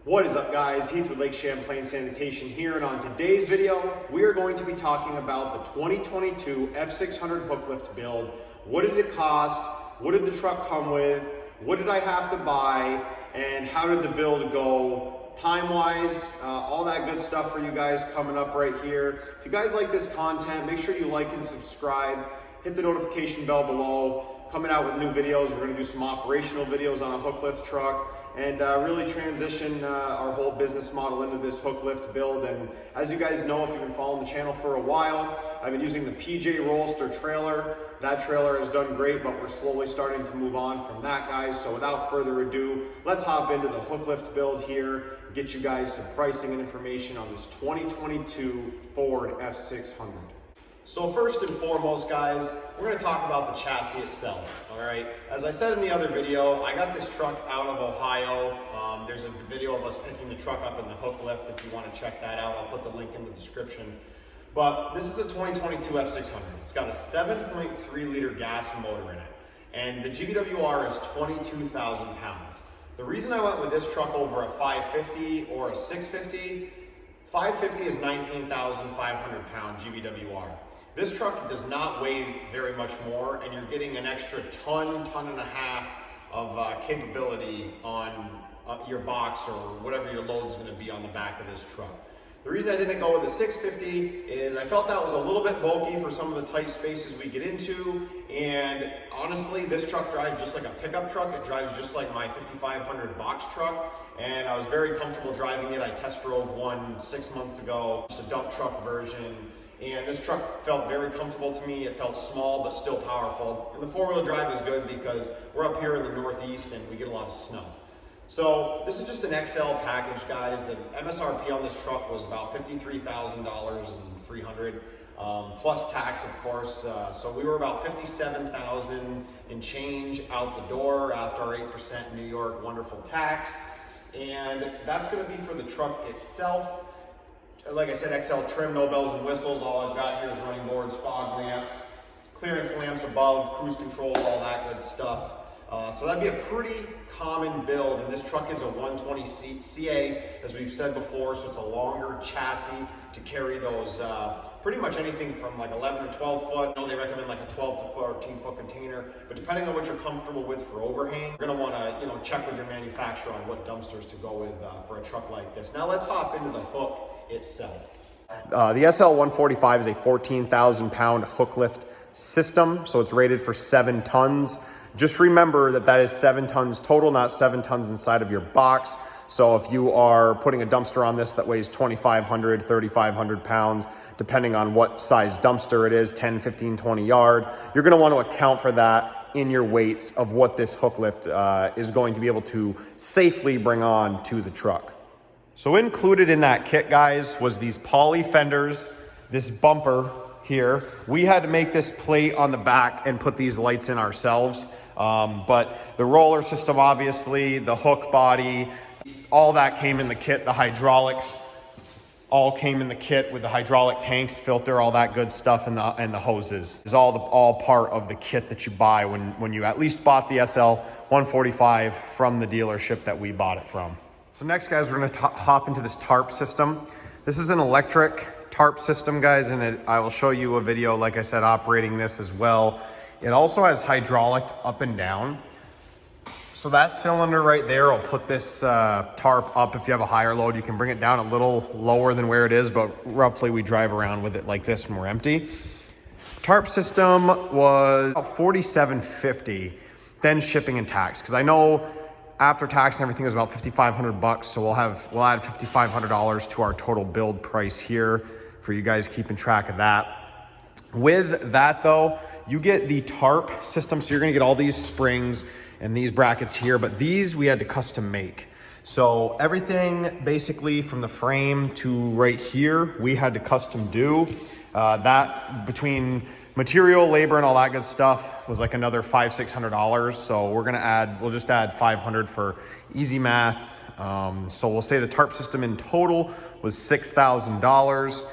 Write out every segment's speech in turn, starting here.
What is up, guys? Heath with Lake Champlain Sanitation here, and on today's video we are going to be talking about the 2022 F600 Hooklift Build. What did it cost? What did the truck come with? What did I have to buy? And how did the build go time-wise? All that good stuff for you guys coming up right here. If you guys like this content, make sure you like and subscribe. Hit the notification bell below. Coming out with new videos. We're going to do some operational videos on a hook lift truck and really transition our whole business model into this hook lift build. And as you guys know, if you've been following the channel for a while, I've been using the PJ Rollster trailer. That trailer has done great, but we're slowly starting to move on from that, guys. So without further ado, let's hop into the hook lift build here, get you guys some pricing and information on this 2022 Ford F600. So first and foremost, guys, we're going to talk about the chassis itself, all right? As I said in the other video, I got this truck out of Ohio. There's a video of us picking the truck up in the hook lift. If you want to check that out, I'll put the link in the description. But this is a 2022 F600. It's got a 7.3 liter gas motor in it, and the GVWR is 22,000 pounds. The reason I went with this truck over a 550 or a 650, 550 is 19,500 pound GVWR. This truck does not weigh very much more, and you're getting an extra ton and a half of capability on your box or whatever your load's going to be on the back of this truck. The reason I didn't go with the 650 is I felt that was a little bit bulky for some of the tight spaces we get into, and honestly, this truck drives just like a pickup truck. It drives just like my 5500 box truck, and I was very comfortable driving it. I test drove one 6 months ago, just a dump truck version. And this truck felt very comfortable to me. It felt small, but still powerful. And the four-wheel drive is good because we're up here in the Northeast and we get a lot of snow. So this is just an XL package, guys. The MSRP on this truck was about $53,300 plus tax, of course. So we were about $57,000 and change out the door after our 8% New York wonderful tax. And that's gonna be for the truck itself. Like I said, XL trim, no bells and whistles. All I've got here is running boards, fog lamps, clearance lamps above, cruise control, all that good stuff. So that'd be a pretty common build, and this truck is a 120 CA, as we've said before, so it's a longer chassis to carry those pretty much anything from like 11 or 12 foot. I know they recommend like a 12 to 14 foot container, but depending on what you're comfortable with for overhang, you're gonna wanna check with your manufacturer on what dumpsters to go with for a truck like this. Now let's hop into the hook itself. The SL145 is a 14,000 pound hook lift system, so it's rated for 7 tons. Just remember that that is 7 tons total, not 7 tons inside of your box. So if you are putting a dumpster on this that weighs 2,500, 3,500 pounds, depending on what size dumpster it is, 10, 15, 20 yard, you're gonna want to account for that in your weights of what this hook lift is going to be able to safely bring on to the truck. So included in that kit, guys, was these poly fenders, this bumper here. We had to make this plate on the back and put these lights in ourselves. But the roller system, obviously, the hook body, all that came in the kit. The hydraulics all came in the kit with the hydraulic tanks, filter, all that good stuff, and the hoses. It's all part of the kit that you buy when you at least bought the SL145 from the dealership that we bought it from. So next, guys, we're gonna hop into this tarp system. This is an electric tarp system, guys, and I will show you a video, like I said, operating this as well. It also has hydraulic up and down. So that cylinder right there will put this tarp up. If you have a higher load, you can bring it down a little lower than where it is, but roughly we drive around with it like this when we're empty. Tarp system was $47.50, then shipping and tax, because I know after tax and everything is about $5,500, so we'll add $5,500 to our total build price here for you guys keeping track of that. With that though, you get the tarp system, so you're gonna get all these springs and these brackets here, but these we had to custom make. So everything basically from the frame to right here, we had to custom do. That between material, labor, and all that good stuff was like another $500-600. So we'll just add 500 for easy math. So we'll say the tarp system in total was $6,000.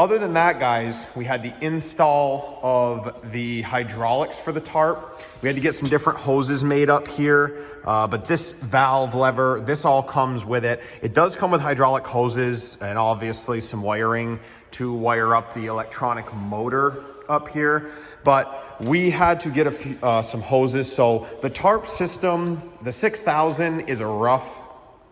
Other than that, guys, we had the install of the hydraulics for the tarp. We had to get some different hoses made up here, but this valve lever, this all comes with it. It does come with hydraulic hoses and obviously some wiring to wire up the electronic motor up here, but we had to get a few, some hoses. So the tarp system, the 6,000 is a rough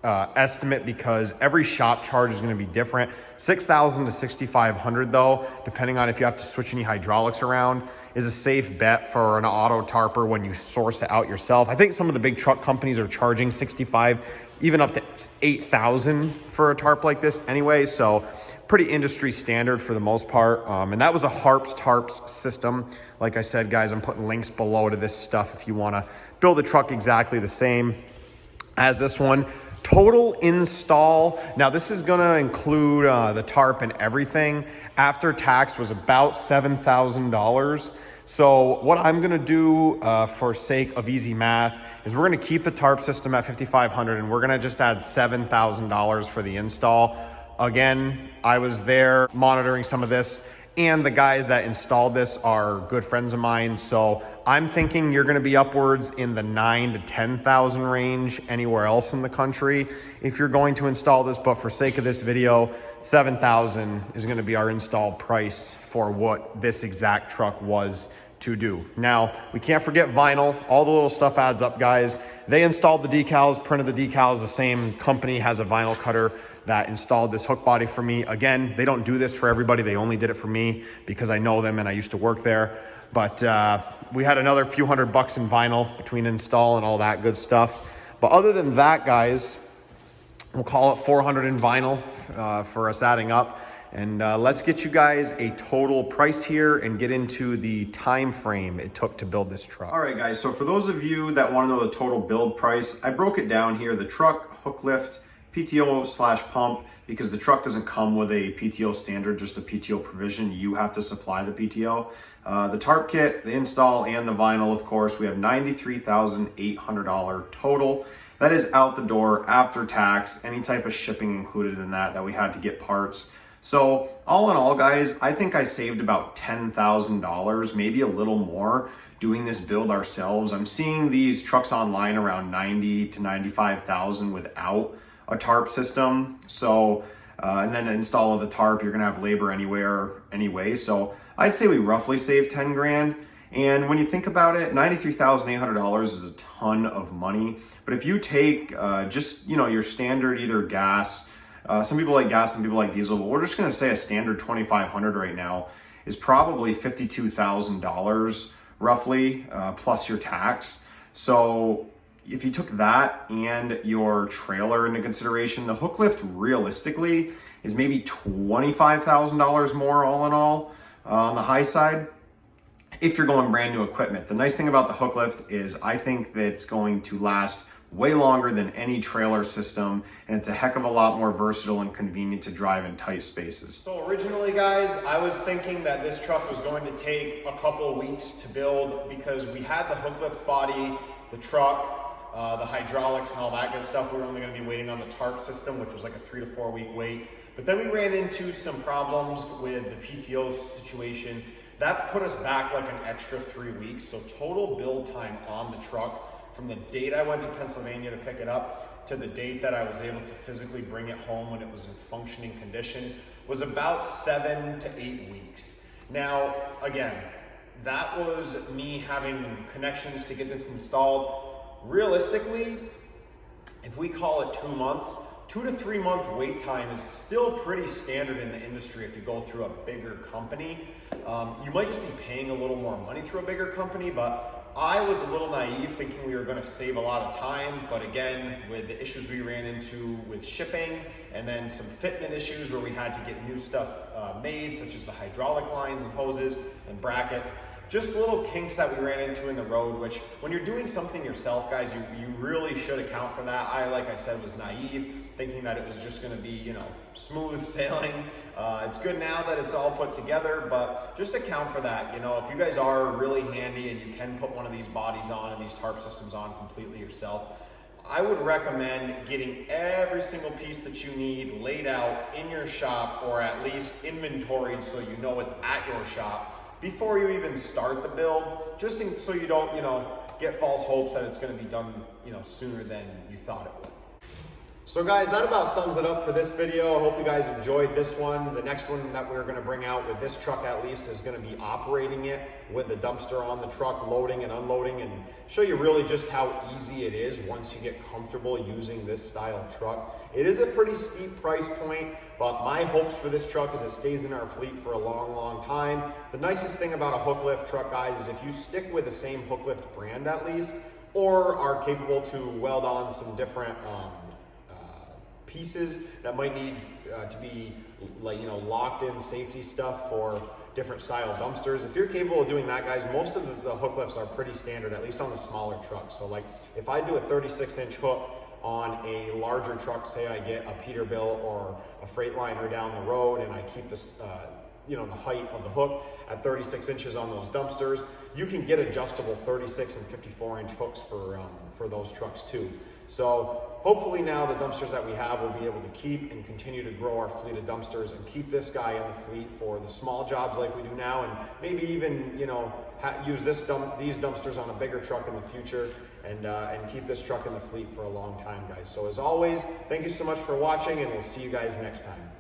estimate because every shop charge is going to be different. 6,000 to 6,500 though, depending on if you have to switch any hydraulics around, is a safe bet for an auto tarper when you source it out yourself. I think some of the big truck companies are charging 65, even up to 8,000 for a tarp like this anyway. So pretty industry standard for the most part. And that was a Harps tarps system. Like I said, guys, I'm putting links below to this stuff if you want to build a truck exactly the same as this one. Total install, now this is gonna include the tarp and everything, after tax was about $7,000. So what I'm gonna do for sake of easy math is we're gonna keep the tarp system at $5,500 and we're gonna just add $7,000 for the install. Again, I was there monitoring some of this, and the guys that installed this are good friends of mine. So I'm thinking you're gonna be upwards in the 9,000 to 10,000 range anywhere else in the country if you're going to install this. But for sake of this video, 7,000 is gonna be our install price for what this exact truck was to do. Now, we can't forget vinyl. All the little stuff adds up, guys. They installed the decals, printed the decals. The same company has a vinyl cutter that installed this hook body for me. Again, they don't do this for everybody. They only did it for me because I know them and I used to work there. But we had another few $100 in vinyl between install and all that good stuff. But other than that, guys, we'll call it 400 in vinyl for us adding up. And let's get you guys a total price here and get into the time frame it took to build this truck. All right, guys, so for those of you that want to know the total build price, I broke it down here. The truck, hook lift, PTO/pump, because the truck doesn't come with a PTO standard, just a PTO provision. You have to supply the PTO. The tarp kit, the install, and the vinyl, of course, we have $93,800 total. That is out the door after tax, any type of shipping included in that we had to get parts. So all in all, guys, I think I saved about $10,000, maybe a little more, doing this build ourselves. I'm seeing these trucks online around 90 to 95,000 without a tarp system. So, and then install of the tarp, you're gonna have labor anyway. So I'd say we roughly saved 10 grand. And when you think about it, $93,800 is a ton of money. But if you take just, your standard either gas, some people like gas, some people like diesel, but we're just gonna say a standard 2,500 right now is probably $52,000 roughly, plus your tax. So if you took that and your trailer into consideration, the hook lift realistically is maybe $25,000 more all in all on the high side if you're going brand new equipment. The nice thing about the hook lift is I think that it's going to last way longer than any trailer system, and it's a heck of a lot more versatile and convenient to drive in tight spaces. So originally, guys, I was thinking that this truck was going to take a couple of weeks to build because we had the hook lift body, the truck, the hydraulics and all that good stuff. We were only going to be waiting on the tarp system, which was like a 3 to 4 week wait. But then we ran into some problems with the PTO situation. That put us back like an extra 3 weeks. So total build time on the truck from the date I went to Pennsylvania to pick it up to the date that I was able to physically bring it home when it was in functioning condition was about 7 to 8 weeks. Now, again, that was me having connections to get this installed. Realistically, if we call it 2 months, 2 to 3 month wait time is still pretty standard in the industry if you go through a bigger company. You might just be paying a little more money through a bigger company, but I was a little naive thinking we were going to save a lot of time. But again, with the issues we ran into with shipping and then some fitment issues where we had to get new stuff made, such as the hydraulic lines and hoses and brackets, just little kinks that we ran into in the road, which when you're doing something yourself, guys, you really should account for that. Like I said, was naive, thinking that it was just gonna be, smooth sailing. It's good now that it's all put together, but just account for that. If you guys are really handy and you can put one of these bodies on and these tarp systems on completely yourself, I would recommend getting every single piece that you need laid out in your shop, or at least inventoried so you know it's at your shop before you even start the build, just so you don't, get false hopes that it's going to be done, sooner than you thought it would. So guys, that about sums it up for this video. I hope you guys enjoyed this one. The next one that we're gonna bring out with this truck at least is gonna be operating it with the dumpster on the truck, loading and unloading, and show you really just how easy it is once you get comfortable using this style truck. It is a pretty steep price point, but my hopes for this truck is it stays in our fleet for a long, long time. The nicest thing about a hook lift truck, guys, is if you stick with the same hook lift brand at least, or are capable to weld on some different pieces that might need to be locked in safety stuff for different style dumpsters. If you're capable of doing that, guys, most of the hook lifts are pretty standard, at least on the smaller trucks. So like if I do a 36-inch hook on a larger truck, say I get a Peterbilt or a Freightliner down the road, and I keep this the height of the hook at 36 inches on those dumpsters, you can get adjustable 36 and 54-inch hooks for those trucks too. So hopefully now the dumpsters that we have will be able to keep and continue to grow our fleet of dumpsters and keep this guy in the fleet for the small jobs like we do now, and maybe even use these dumpsters on a bigger truck in the future, and keep this truck in the fleet for a long time, guys. So as always, thank you so much for watching, and we'll see you guys next time.